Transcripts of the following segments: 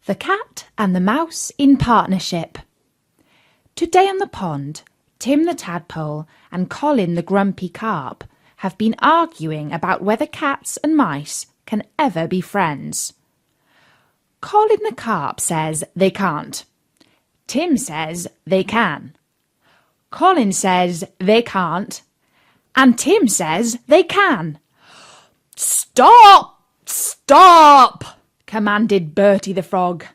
The Cat and the Mouse in Partnership. Today on the pond, Tim the Tadpole and Colin the Grumpy Carp have been arguing about whether cats and mice can ever be friends. Colin the Carp says they can't. Tim says they can. Colin says they can't. And Tim says they can. "Stop! Stop!" commanded Bertie the Frog.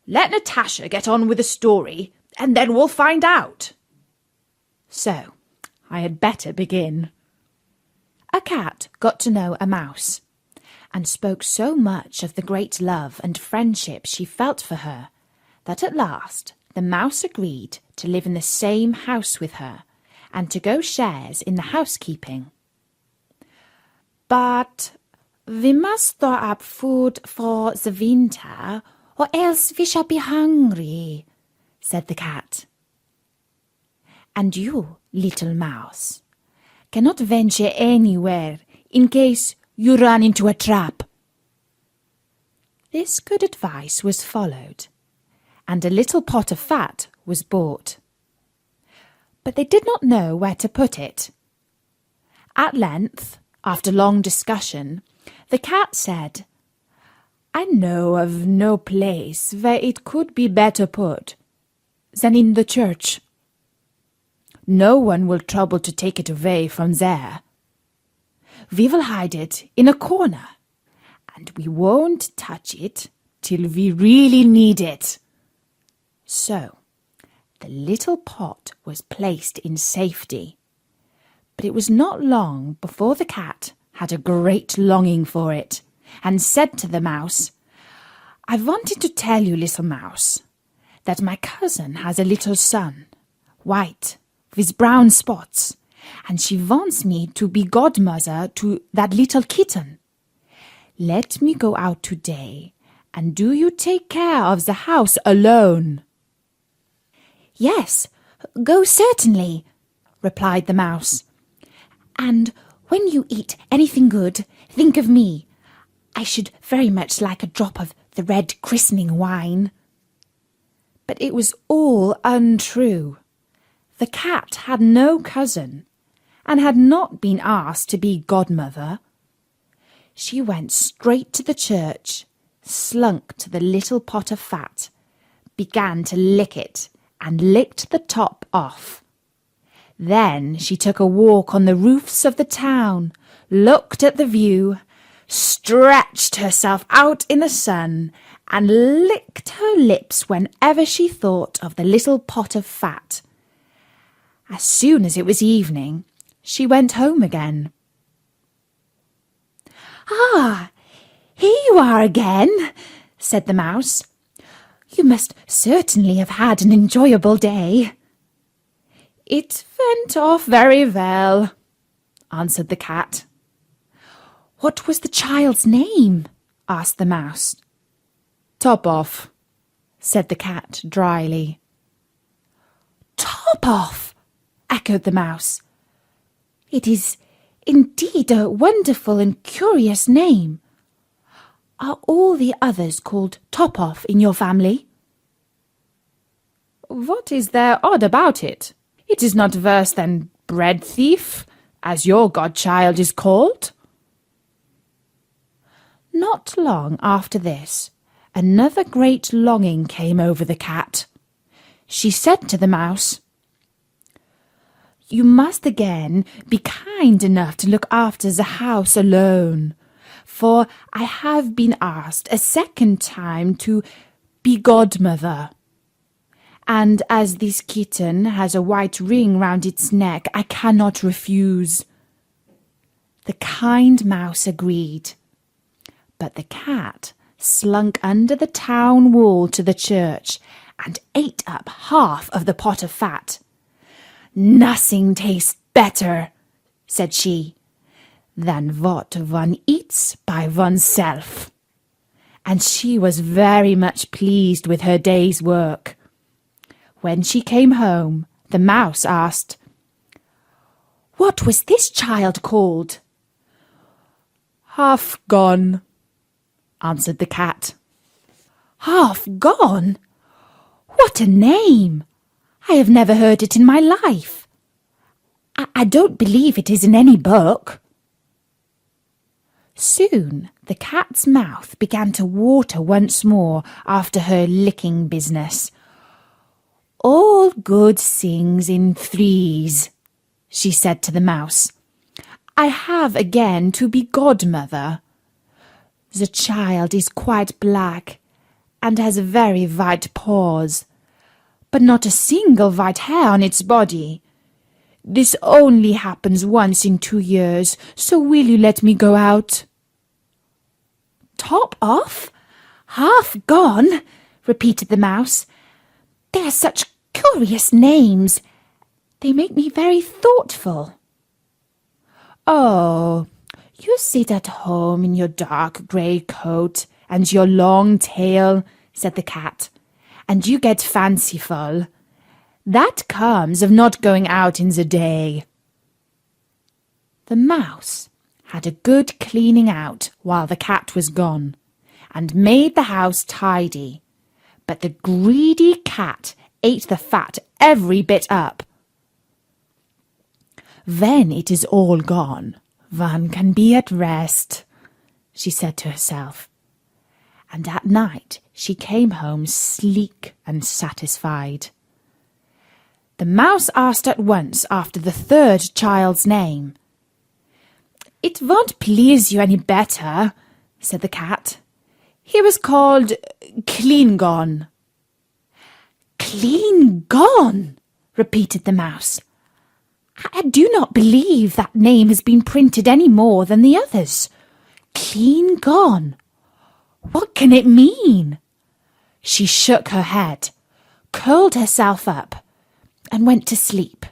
"Let Natasha get on with the story, and then we'll find out." So, I had better begin. A cat got to know a mouse, and spoke so much of the great love and friendship she felt for her, that at last the mouse agreed to live in the same house with her, and to go shares in the housekeeping. "But we must store up food for the winter, or else we shall be hungry," said the cat. "And you, little mouse, cannot venture anywhere in case you run into a trap." This good advice was followed, and a little pot of fat was bought. But they did not know where to put it. At length, after long discussion, the cat said, "I know of no place where it could be better put than in the church. No one will trouble to take it away from there. We will hide it in a corner, and we won't touch it till we really need it." So, the little pot was placed in safety, but it was not long before the cat had a great longing for it, and said to the mouse, "I wanted to tell you, little mouse, that my cousin has a little son, white, with brown spots, and she wants me to be godmother to that little kitten. Let me go out today, and do you take care of the house alone." "Yes, go certainly," replied the mouse. "And when you eat anything good, think of me. I should very much like a drop of the red christening wine." But it was all untrue. The cat had no cousin, and had not been asked to be godmother. She went straight to the church, slunk to the little pot of fat, began to lick it, and licked the top off. Then she took a walk on the roofs of the town, looked at the view, stretched herself out in the sun, and licked her lips whenever she thought of the little pot of fat. As soon as it was evening, she went home again. "Ah, here you are again," said the mouse. "You must certainly have had an enjoyable day." "It went off very well," answered the cat. "What was the child's name?" asked the mouse. "Top off," said the cat dryly. "Top off," echoed the mouse. "It is indeed a wonderful and curious name. Are all the others called Top off in your family?" "What is there odd about it? It is not worse than bread thief, as your godchild is called." Not long after this, another great longing came over the cat. She said to the mouse, "You must again be kind enough to look after the house alone, for I have been asked a second time to be godmother. And as this kitten has a white ring round its neck, I cannot refuse." The kind mouse agreed, but the cat slunk under the town wall to the church, and ate up half of the pot of fat. "Nothing tastes better," said she, "than what one eats by oneself." And she was very much pleased with her day's work. When she came home, the mouse asked, "What was this child called?" "Half gone," answered the cat. Half gone? What a name! I have never heard it in my life. I don't believe it is in any book. Soon the cat's mouth began to water once more after her licking business. All good things in threes, she said to the mouse. I have again to be godmother. The child is quite black and has very white paws, but not a single white hair on its body. This only happens once in 2 years, so will you let me go out? Top off? Half gone? Repeated the mouse. They are such curious names. They make me very thoughtful. Oh, you sit at home in your dark grey coat and your long tail, said the cat, and you get fanciful. That comes of not going out in the day. The mouse had a good cleaning out while the cat was gone, and made the house tidy, but the greedy cat ate the fat every bit up. When it is all gone, one can be at rest, she said to herself, and at night she came home sleek and satisfied. The mouse asked at once after the third child's name. It won't please you any better, said the cat. He was called Clean Gone. Clean Gone, repeated the mouse. I do not believe that name has been printed any more than the others. Clean Gone. What can it mean? She shook her head, curled herself up, and went to sleep.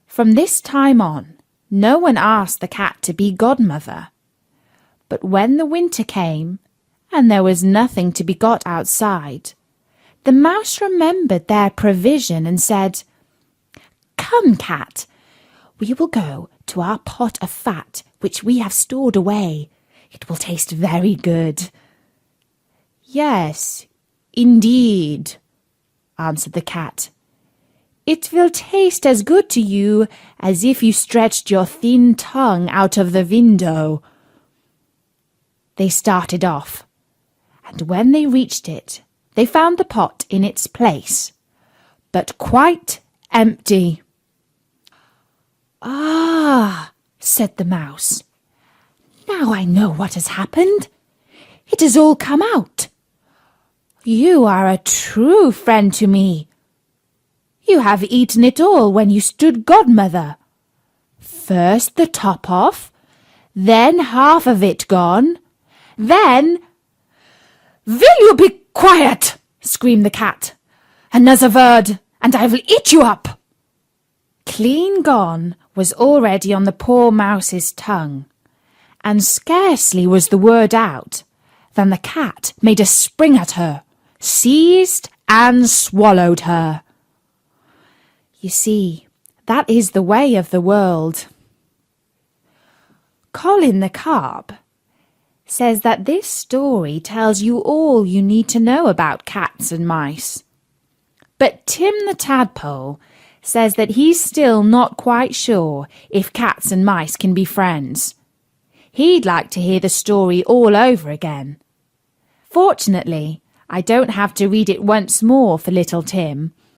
From this time on, no one asked the cat to be godmother. But when the winter came, and there was nothing to be got outside, the mouse remembered their provision and said, Come, cat, we will go to our pot of fat which we have stored away. It will taste very good. Yes, indeed, answered the cat. It will taste as good to you as if you stretched your thin tongue out of the window. They started off, and when they reached it, they found the pot in its place, but quite empty. Ah, said the mouse, now I know what has happened. It has all come out. You are a true friend to me. You have eaten it all when you stood godmother. First the top off, then half of it gone, then— Will you be quiet? Screamed the cat. Another word, and I will eat you up. Clean Gone was already on the poor mouse's tongue, and scarcely was the word out than the cat made a spring at her, seized and swallowed her. You see, that is the way of the world. Colin the Carp says that this story tells you all you need to know about cats and mice. But Tim the Tadpole says that he's still not quite sure if cats and mice can be friends. He'd like to hear the story all over again. Fortunately, I don't have to read it once more for little Tim,